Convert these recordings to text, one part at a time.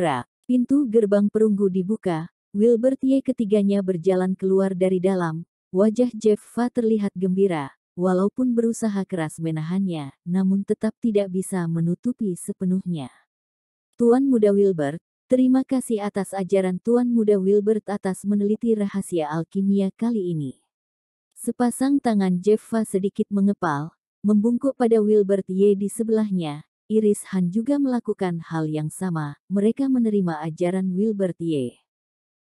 Prak, pintu gerbang perunggu dibuka. Wilbert Ye ketiganya berjalan keluar dari dalam. Wajah Jeffa terlihat gembira. Walaupun berusaha keras menahannya, namun tetap tidak bisa menutupi sepenuhnya. Tuan Muda Wilbert, terima kasih atas ajaran Tuan Muda Wilbert atas meneliti rahasia alkimia kali ini. Sepasang tangan Jeffa sedikit mengepal, membungkuk pada Wilbert Ye di sebelahnya. Iris Han juga melakukan hal yang sama, mereka menerima ajaran Wilbert Ye.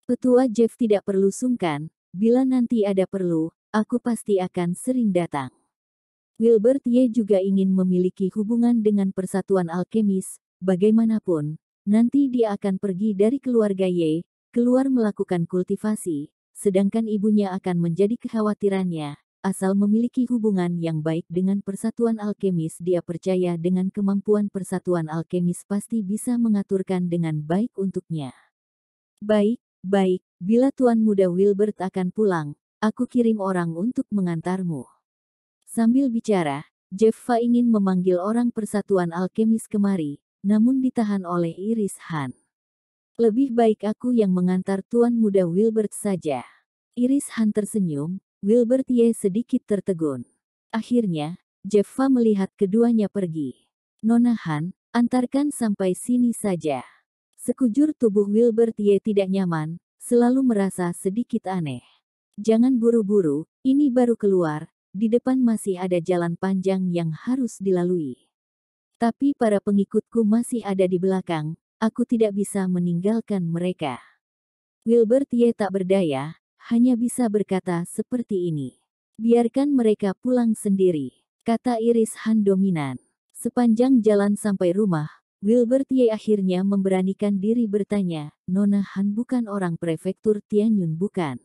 Petua Jeff tidak perlu sungkan, bila nanti ada perlu, aku pasti akan sering datang. Wilbert Ye juga ingin memiliki hubungan dengan persatuan alkemis, bagaimanapun, nanti dia akan pergi dari keluarga Ye, keluar melakukan kultivasi, sedangkan ibunya akan menjadi kekhawatirannya. Asal memiliki hubungan yang baik dengan persatuan alkemis, dia percaya dengan kemampuan persatuan alkemis pasti bisa mengaturkan dengan baik untuknya. Baik, bila Tuan Muda Wilbert akan pulang, aku kirim orang untuk mengantarmu. Sambil bicara, Jeffa ingin memanggil orang persatuan alkemis kemari, namun ditahan oleh Iris Han. Lebih baik aku yang mengantar Tuan Muda Wilbert saja. Iris Han tersenyum, Wilbert Ye sedikit tertegun. Akhirnya, Jeffa melihat keduanya pergi. Nona Han, antarkan sampai sini saja. Sekujur tubuh Wilbert Ye tidak nyaman, selalu merasa sedikit aneh. Jangan buru-buru, ini baru keluar, di depan masih ada jalan panjang yang harus dilalui. Tapi para pengikutku masih ada di belakang, aku tidak bisa meninggalkan mereka. Wilbert Ye tak berdaya, hanya bisa berkata seperti ini. Biarkan mereka pulang sendiri, kata Iris Han dominan. Sepanjang jalan sampai rumah, Wilbert Ye akhirnya memberanikan diri bertanya, Nona Han bukan orang prefektur Tianyun bukan?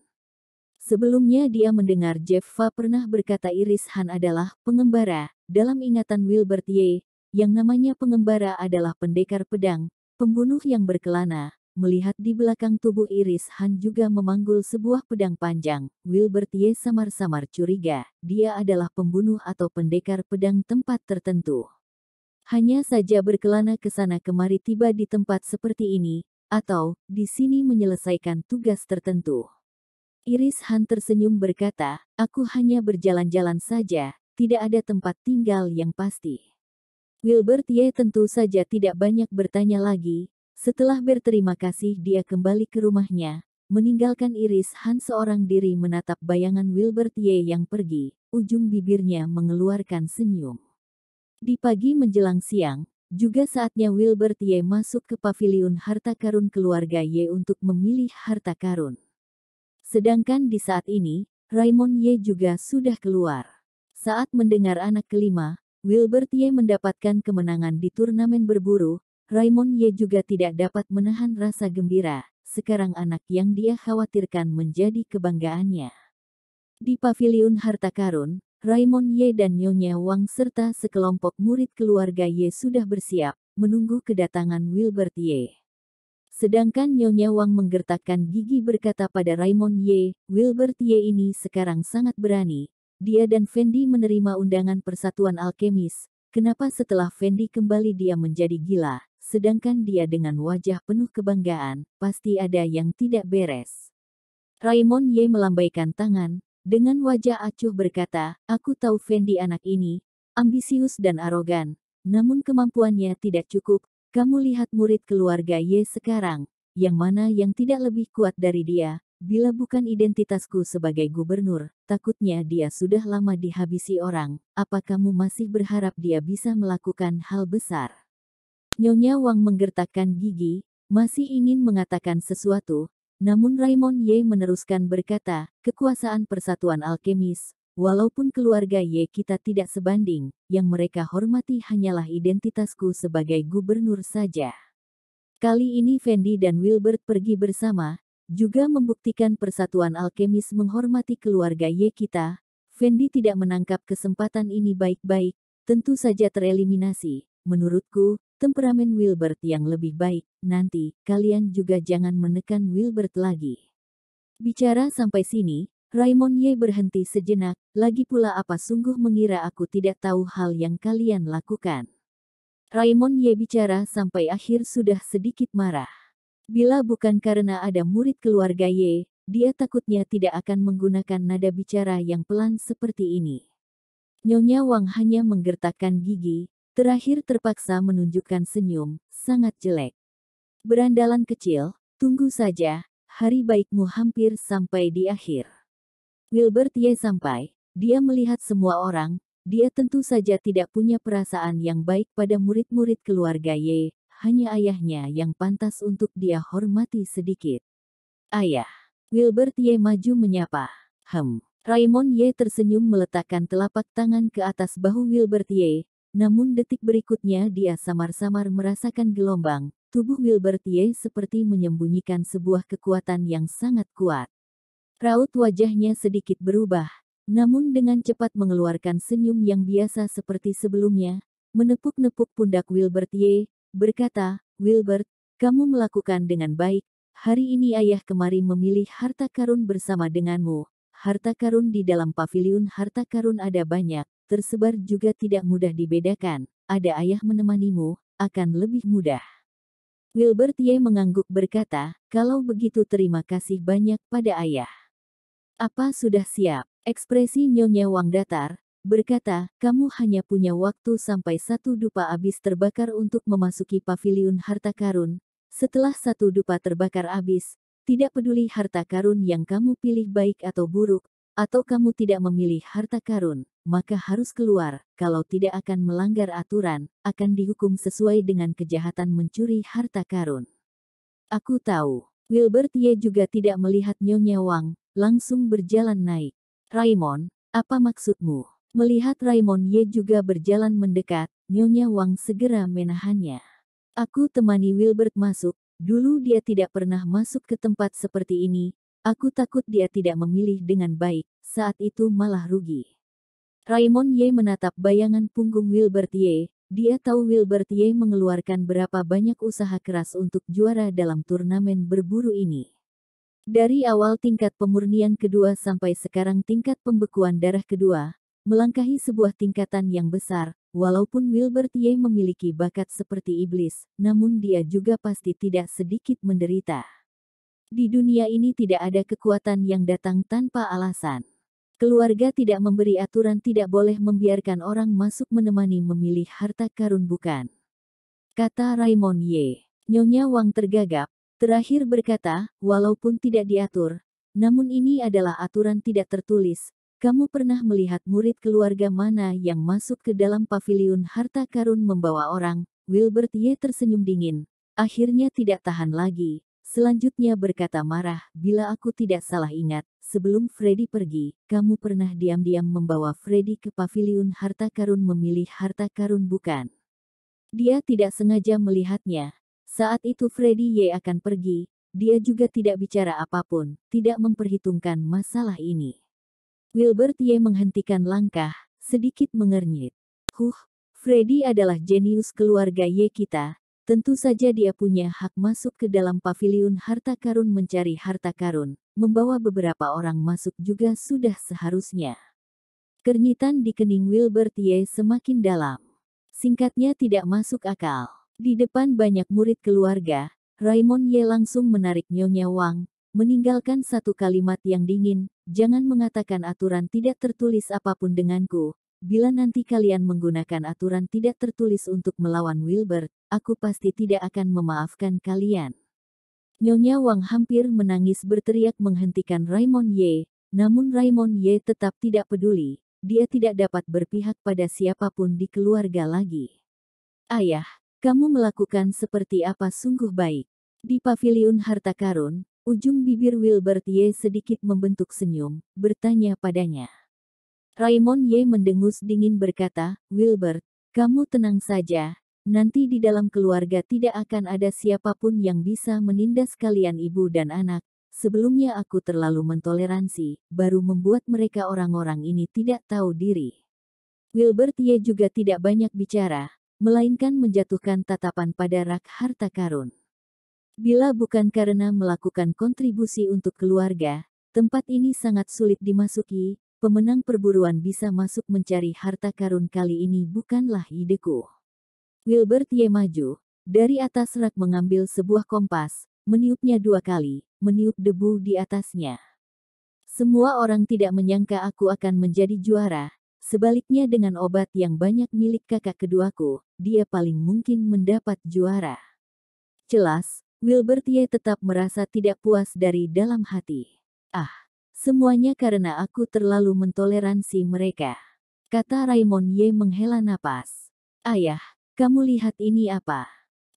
Sebelumnya dia mendengar Jeffa pernah berkata Iris Han adalah pengembara. Dalam ingatan Wilbert Ye, yang namanya pengembara adalah pendekar pedang, pembunuh yang berkelana. Melihat di belakang tubuh Iris Han juga memanggul sebuah pedang panjang, Wilbert Ye samar-samar curiga, dia adalah pembunuh atau pendekar pedang tempat tertentu. Hanya saja berkelana ke sana kemari tiba di tempat seperti ini, atau di sini menyelesaikan tugas tertentu. Iris Han tersenyum berkata, aku hanya berjalan-jalan saja, tidak ada tempat tinggal yang pasti. Wilbert Ye tentu saja tidak banyak bertanya lagi. Setelah berterima kasih dia kembali ke rumahnya, meninggalkan Iris Han seorang diri menatap bayangan Wilbert Ye yang pergi, ujung bibirnya mengeluarkan senyum. Di pagi menjelang siang, juga saatnya Wilbert Ye masuk ke paviliun harta karun keluarga Ye untuk memilih harta karun. Sedangkan di saat ini, Raymond Ye juga sudah keluar. Saat mendengar anak kelima, Wilbert Ye mendapatkan kemenangan di turnamen berburu, Raymond Ye juga tidak dapat menahan rasa gembira, sekarang anak yang dia khawatirkan menjadi kebanggaannya. Di paviliun harta karun, Raymond Ye dan Nyonya Wang serta sekelompok murid keluarga Ye sudah bersiap, menunggu kedatangan Wilbert Ye. Sedangkan Nyonya Wang menggertakkan gigi berkata pada Raymond Ye, Wilbert Ye ini sekarang sangat berani. Dia dan Fendi menerima undangan persatuan alkemis. Kenapa setelah Fendi kembali dia menjadi gila, sedangkan dia dengan wajah penuh kebanggaan, pasti ada yang tidak beres. Raymond Ye melambaikan tangan, dengan wajah acuh berkata, aku tahu Fendi anak ini, ambisius dan arogan, namun kemampuannya tidak cukup. Kamu lihat murid keluarga Ye sekarang, yang mana yang tidak lebih kuat dari dia, bila bukan identitasku sebagai gubernur, takutnya dia sudah lama dihabisi orang, apa kamu masih berharap dia bisa melakukan hal besar? Nyonya Wang menggertakkan gigi, masih ingin mengatakan sesuatu, namun Raymond Ye meneruskan berkata, kekuasaan persatuan alkemis, walaupun keluarga Ye kita tidak sebanding, yang mereka hormati hanyalah identitasku sebagai gubernur saja. Kali ini Fendi dan Wilbert pergi bersama, juga membuktikan persatuan alkemis menghormati keluarga Ye kita. Fendi tidak menangkap kesempatan ini baik-baik, tentu saja tereliminasi. Menurutku, temperamen Wilbert yang lebih baik, nanti, kalian juga jangan menekan Wilbert lagi. Bicara sampai sini, Raymond Ye berhenti sejenak, lagi pula apa sungguh mengira aku tidak tahu hal yang kalian lakukan. Raymond Ye bicara sampai akhir sudah sedikit marah. Bila bukan karena ada murid keluarga Ye, dia takutnya tidak akan menggunakan nada bicara yang pelan seperti ini. Nyonya Wang hanya menggertakkan gigi, terakhir terpaksa menunjukkan senyum, sangat jelek. Berandalan kecil, tunggu saja, hari baikmu hampir sampai di akhir. Wilbert Ye sampai, dia melihat semua orang, dia tentu saja tidak punya perasaan yang baik pada murid-murid keluarga Ye, hanya ayahnya yang pantas untuk dia hormati sedikit. Ayah. Wilbert Ye maju menyapa. Raymond Ye tersenyum meletakkan telapak tangan ke atas bahu Wilbert Ye, namun detik berikutnya dia samar-samar merasakan gelombang. Tubuh Wilbert Ye seperti menyembunyikan sebuah kekuatan yang sangat kuat. Raut wajahnya sedikit berubah, namun dengan cepat mengeluarkan senyum yang biasa seperti sebelumnya, menepuk-nepuk pundak Wilbert Ye, berkata, "Wilbert, kamu melakukan dengan baik. Hari ini ayah kemari memilih harta karun bersama denganmu. Harta karun di dalam paviliun harta karun ada banyak, tersebar juga tidak mudah dibedakan. Ada ayah menemanimu, akan lebih mudah." Wilbert Ye mengangguk berkata, "Kalau begitu terima kasih banyak pada ayah." "Apa sudah siap?" Ekspresi Nyonya Wang datar, berkata, "Kamu hanya punya waktu sampai satu dupa habis terbakar untuk memasuki paviliun harta karun. Setelah satu dupa terbakar habis, tidak peduli harta karun yang kamu pilih baik atau buruk, atau kamu tidak memilih harta karun, maka harus keluar, kalau tidak akan melanggar aturan, akan dihukum sesuai dengan kejahatan mencuri harta karun." "Aku tahu." Wilbert Ye juga tidak melihat Nyonya Wang, langsung berjalan naik. "Raymond, apa maksudmu?" Melihat Raymond Ye juga berjalan mendekat, Nyonya Wang segera menahannya. "Aku temani Wilbert masuk, dulu dia tidak pernah masuk ke tempat seperti ini, aku takut dia tidak memilih dengan baik, saat itu malah rugi." Raymond Ye menatap bayangan punggung Wilbert Ye, dia tahu Wilbert Ye mengeluarkan berapa banyak usaha keras untuk juara dalam turnamen berburu ini. Dari awal tingkat pemurnian kedua sampai sekarang tingkat pembekuan darah kedua, melangkahi sebuah tingkatan yang besar, walaupun Wilbert Ye memiliki bakat seperti iblis, namun dia juga pasti tidak sedikit menderita. Di dunia ini tidak ada kekuatan yang datang tanpa alasan. Keluarga tidak memberi aturan tidak boleh membiarkan orang masuk menemani memilih harta karun bukan, kata Raymond Ye. Nyonya Wang tergagap. Terakhir berkata, "Walaupun tidak diatur, namun ini adalah aturan tidak tertulis. Kamu pernah melihat murid keluarga mana yang masuk ke dalam paviliun harta karun membawa orang?" Wilbert Ye tersenyum dingin. Akhirnya tidak tahan lagi. Selanjutnya berkata marah, "Bila aku tidak salah ingat, sebelum Freddy pergi, kamu pernah diam-diam membawa Freddy ke paviliun harta karun memilih harta karun bukan?" Dia tidak sengaja melihatnya. Saat itu Freddy Ye akan pergi, dia juga tidak bicara apapun, tidak memperhitungkan masalah ini. Wilbert Ye menghentikan langkah, sedikit mengernyit. Freddy adalah jenius keluarga Ye kita, tentu saja dia punya hak masuk ke dalam paviliun harta karun mencari harta karun, membawa beberapa orang masuk juga sudah seharusnya. Kernyitan di kening Wilbert Ye semakin dalam. Singkatnya tidak masuk akal. Di depan banyak murid keluarga, Raymond Ye langsung menarik Nyonya Wang, meninggalkan satu kalimat yang dingin, "Jangan mengatakan aturan tidak tertulis apapun denganku. Bila nanti kalian menggunakan aturan tidak tertulis untuk melawan Wilbert, aku pasti tidak akan memaafkan kalian." Nyonya Wang hampir menangis berteriak menghentikan Raymond Ye, namun Raymond Ye tetap tidak peduli, dia tidak dapat berpihak pada siapapun di keluarga lagi. "Ayah, kamu melakukan seperti apa sungguh baik." Di paviliun harta karun, ujung bibir Wilbert Ye sedikit membentuk senyum, bertanya padanya. Raymond Ye mendengus dingin berkata, "Wilbert, kamu tenang saja, nanti di dalam keluarga tidak akan ada siapapun yang bisa menindas kalian ibu dan anak. Sebelumnya aku terlalu mentoleransi, baru membuat mereka orang-orang ini tidak tahu diri." Wilbert Ye juga tidak banyak bicara, melainkan menjatuhkan tatapan pada rak harta karun. Bila bukan karena melakukan kontribusi untuk keluarga, tempat ini sangat sulit dimasuki, pemenang perburuan bisa masuk mencari harta karun kali ini bukanlah ideku. Wilbert Ye maju, dari atas rak mengambil sebuah kompas, meniupnya 2 kali, meniup debu di atasnya. Semua orang tidak menyangka aku akan menjadi juara. Sebaliknya dengan obat yang banyak milik kakak keduaku, dia paling mungkin mendapat juara. Jelas, Wilbertie tetap merasa tidak puas dari dalam hati. Ah, semuanya karena aku terlalu mentoleransi mereka, kata Raymond Ye menghela napas. Ayah, kamu lihat ini apa?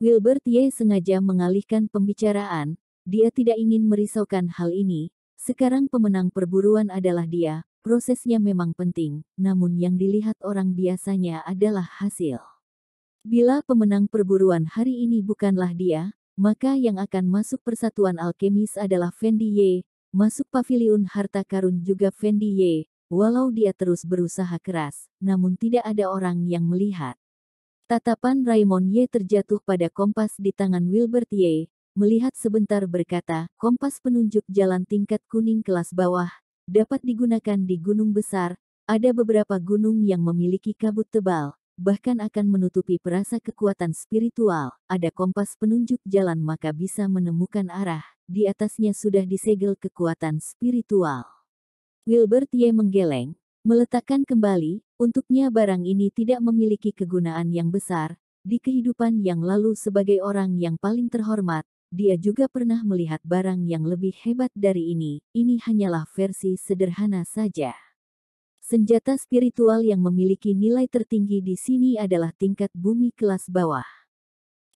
Wilbertie sengaja mengalihkan pembicaraan, dia tidak ingin merisaukan hal ini. Sekarang pemenang perburuan adalah dia, prosesnya memang penting, namun yang dilihat orang biasanya adalah hasil. Bila pemenang perburuan hari ini bukanlah dia, maka yang akan masuk persatuan alkemis adalah Fendi Ye, masuk paviliun harta karun juga Fendi Ye, walau dia terus berusaha keras, namun tidak ada orang yang melihat. Tatapan Raymond Ye terjatuh pada kompas di tangan Wilbert Ye, melihat sebentar berkata, kompas penunjuk jalan tingkat kuning kelas bawah, dapat digunakan di gunung besar, ada beberapa gunung yang memiliki kabut tebal, bahkan akan menutupi perasa kekuatan spiritual, ada kompas penunjuk jalan maka bisa menemukan arah, di atasnya sudah disegel kekuatan spiritual. Wilbert Ye menggeleng, meletakkan kembali, untuknya barang ini tidak memiliki kegunaan yang besar, di kehidupan yang lalu sebagai orang yang paling terhormat, dia juga pernah melihat barang yang lebih hebat dari ini hanyalah versi sederhana saja. Senjata spiritual yang memiliki nilai tertinggi di sini adalah tingkat bumi kelas bawah,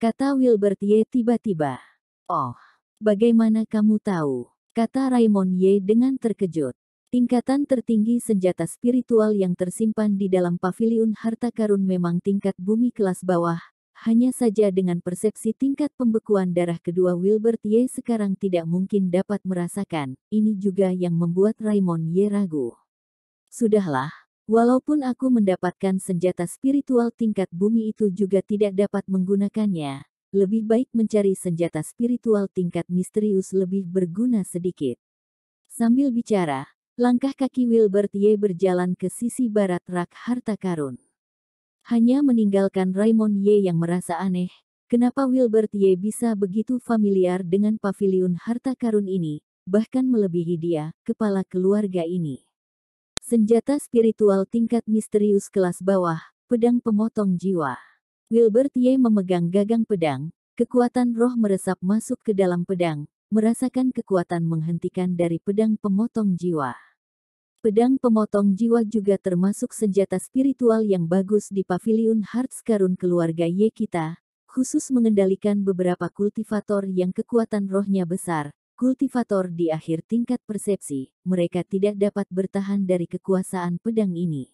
kata Wilbert Ye tiba-tiba. Oh, bagaimana kamu tahu? Kata Raymond Ye dengan terkejut. Tingkatan tertinggi senjata spiritual yang tersimpan di dalam paviliun harta karun memang tingkat bumi kelas bawah, hanya saja dengan persepsi tingkat pembekuan darah kedua Wilbert Ye sekarang tidak mungkin dapat merasakan, ini juga yang membuat Raymond Ye ragu. Sudahlah, walaupun aku mendapatkan senjata spiritual tingkat bumi itu juga tidak dapat menggunakannya, lebih baik mencari senjata spiritual tingkat misterius lebih berguna sedikit. Sambil bicara, langkah kaki Wilbert Ye berjalan ke sisi barat rak harta karun. Hanya meninggalkan Raymond Ye yang merasa aneh, kenapa Wilbert Ye bisa begitu familiar dengan paviliun harta karun ini, bahkan melebihi dia, kepala keluarga ini. Senjata spiritual tingkat misterius kelas bawah, pedang pemotong jiwa. Wilbert Ye memegang gagang pedang, kekuatan roh meresap masuk ke dalam pedang, merasakan kekuatan menghentikan dari pedang pemotong jiwa. Pedang pemotong jiwa juga termasuk senjata spiritual yang bagus di paviliun Hearts Karun keluarga Ye kita, khusus mengendalikan beberapa kultivator yang kekuatan rohnya besar. Kultivator di akhir tingkat persepsi, mereka tidak dapat bertahan dari kekuasaan pedang ini.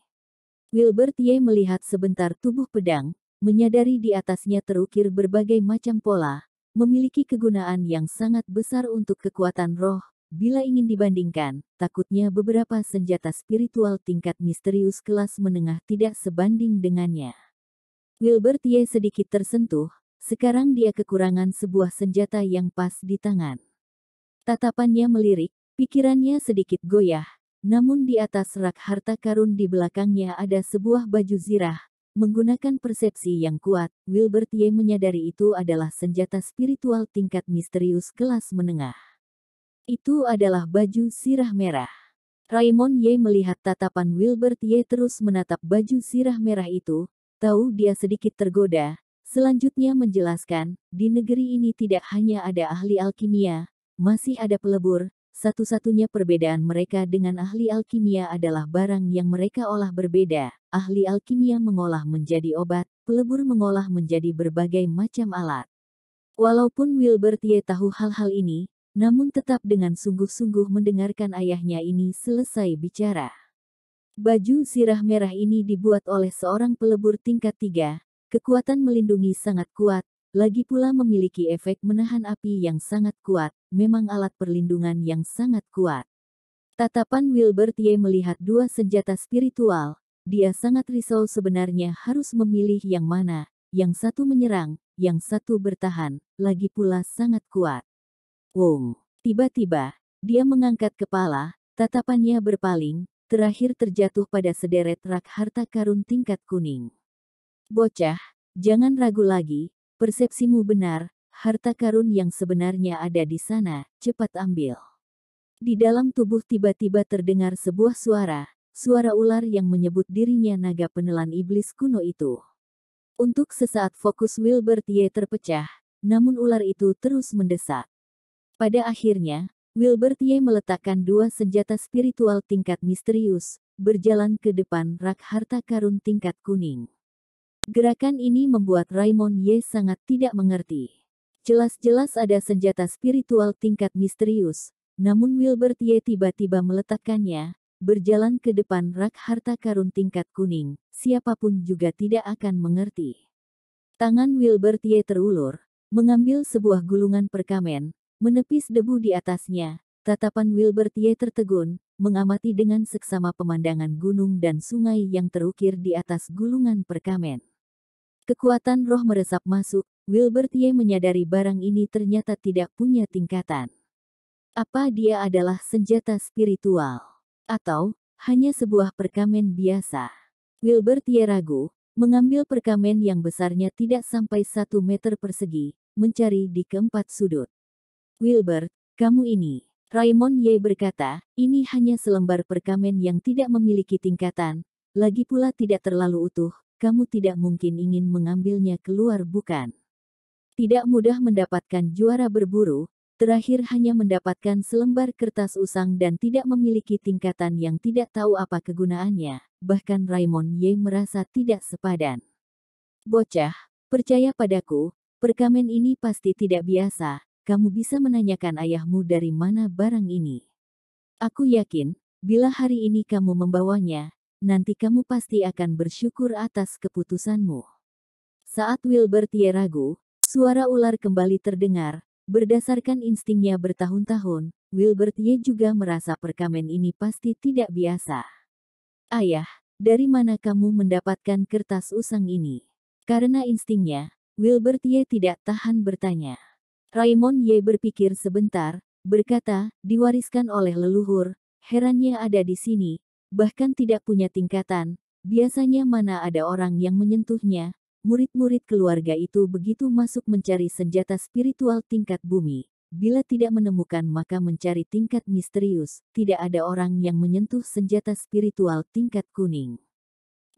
Wilbert Ye melihat sebentar tubuh pedang, menyadari di atasnya terukir berbagai macam pola, memiliki kegunaan yang sangat besar untuk kekuatan roh. Bila ingin dibandingkan, takutnya beberapa senjata spiritual tingkat misterius kelas menengah tidak sebanding dengannya. Wilbert Ye sedikit tersentuh, sekarang dia kekurangan sebuah senjata yang pas di tangan. Tatapannya melirik, pikirannya sedikit goyah, namun di atas rak harta karun di belakangnya ada sebuah baju zirah. Menggunakan persepsi yang kuat, Wilbert Ye menyadari itu adalah senjata spiritual tingkat misterius kelas menengah. Itu adalah baju sirah merah. Raymond Ye melihat tatapan Wilbert Ye terus menatap baju sirah merah itu, tahu dia sedikit tergoda. Selanjutnya menjelaskan, di negeri ini tidak hanya ada ahli alkimia, masih ada pelebur. Satu-satunya perbedaan mereka dengan ahli alkimia adalah barang yang mereka olah berbeda. Ahli alkimia mengolah menjadi obat, pelebur mengolah menjadi berbagai macam alat. Walaupun Wilbert Ye tahu hal-hal ini, namun tetap dengan sungguh-sungguh mendengarkan ayahnya ini selesai bicara. Baju sirah merah ini dibuat oleh seorang pelebur tingkat 3, kekuatan melindungi sangat kuat, lagi pula memiliki efek menahan api yang sangat kuat, memang alat perlindungan yang sangat kuat. Tatapan Wilbert Ye melihat dua senjata spiritual, dia sangat risau sebenarnya harus memilih yang mana, yang satu menyerang, yang satu bertahan, lagi pula sangat kuat. Wong, tiba-tiba, dia mengangkat kepala, tatapannya berpaling, terakhir terjatuh pada sederet rak harta karun tingkat kuning. Bocah, jangan ragu lagi. Persepsimu benar, harta karun yang sebenarnya ada di sana, cepat ambil. Di dalam tubuh tiba-tiba terdengar sebuah suara, suara ular yang menyebut dirinya naga penelan iblis kuno itu. Untuk sesaat fokus Wilbert Ye terpecah, namun ular itu terus mendesak. Pada akhirnya, Wilbert Ye meletakkan dua senjata spiritual tingkat misterius, berjalan ke depan rak harta karun tingkat kuning. Gerakan ini membuat Raymond Ye sangat tidak mengerti. Jelas-jelas ada senjata spiritual tingkat misterius, namun Wilbert Ye tiba-tiba meletakkannya, berjalan ke depan rak harta karun tingkat kuning, siapapun juga tidak akan mengerti. Tangan Wilbert Ye terulur, mengambil sebuah gulungan perkamen, menepis debu di atasnya. Tatapan Wilbert Ye tertegun, mengamati dengan seksama pemandangan gunung dan sungai yang terukir di atas gulungan perkamen. Kekuatan roh meresap masuk, Wilbert Ye menyadari barang ini ternyata tidak punya tingkatan. Apa dia adalah senjata spiritual? Atau, hanya sebuah perkamen biasa? Wilbert Ye ragu, mengambil perkamen yang besarnya tidak sampai 1 meter persegi, mencari di keempat sudut. Wilbert, kamu ini. Raymond Ye berkata, ini hanya selembar perkamen yang tidak memiliki tingkatan, lagi pula tidak terlalu utuh. Kamu tidak mungkin ingin mengambilnya keluar, bukan? Tidak mudah mendapatkan juara berburu, terakhir hanya mendapatkan selembar kertas usang dan tidak memiliki tingkatan yang tidak tahu apa kegunaannya, bahkan Raymond Ye merasa tidak sepadan. Bocah, percaya padaku, perkamen ini pasti tidak biasa, kamu bisa menanyakan ayahmu dari mana barang ini. Aku yakin, bila hari ini kamu membawanya, nanti kamu pasti akan bersyukur atas keputusanmu. Saat Wilbert Ye ragu, suara ular kembali terdengar. Berdasarkan instingnya bertahun-tahun, Wilbert Ye juga merasa perkamen ini pasti tidak biasa. Ayah, dari mana kamu mendapatkan kertas usang ini? Karena instingnya, Wilbert Ye tidak tahan bertanya. Raymond Ye berpikir sebentar, berkata, diwariskan oleh leluhur, herannya ada di sini. Bahkan tidak punya tingkatan, biasanya mana ada orang yang menyentuhnya. Murid-murid keluarga itu begitu masuk mencari senjata spiritual tingkat bumi. Bila tidak menemukan maka mencari tingkat misterius, tidak ada orang yang menyentuh senjata spiritual tingkat kuning.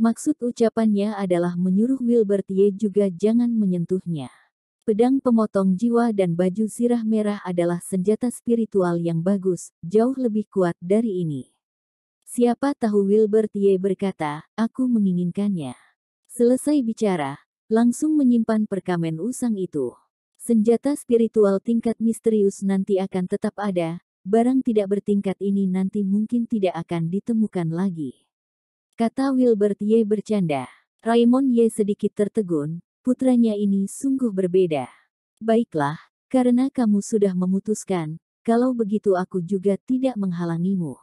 Maksud ucapannya adalah menyuruh Wilbert Ye juga jangan menyentuhnya. Pedang pemotong jiwa dan baju sirah merah adalah senjata spiritual yang bagus, jauh lebih kuat dari ini. Siapa tahu, Wilbert Ye berkata, aku menginginkannya. Selesai bicara, langsung menyimpan perkamen usang itu. Senjata spiritual tingkat misterius nanti akan tetap ada, barang tidak bertingkat ini nanti mungkin tidak akan ditemukan lagi. Kata Wilbert Ye bercanda. Raymond Ye sedikit tertegun, putranya ini sungguh berbeda. Baiklah, karena kamu sudah memutuskan, kalau begitu aku juga tidak menghalangimu.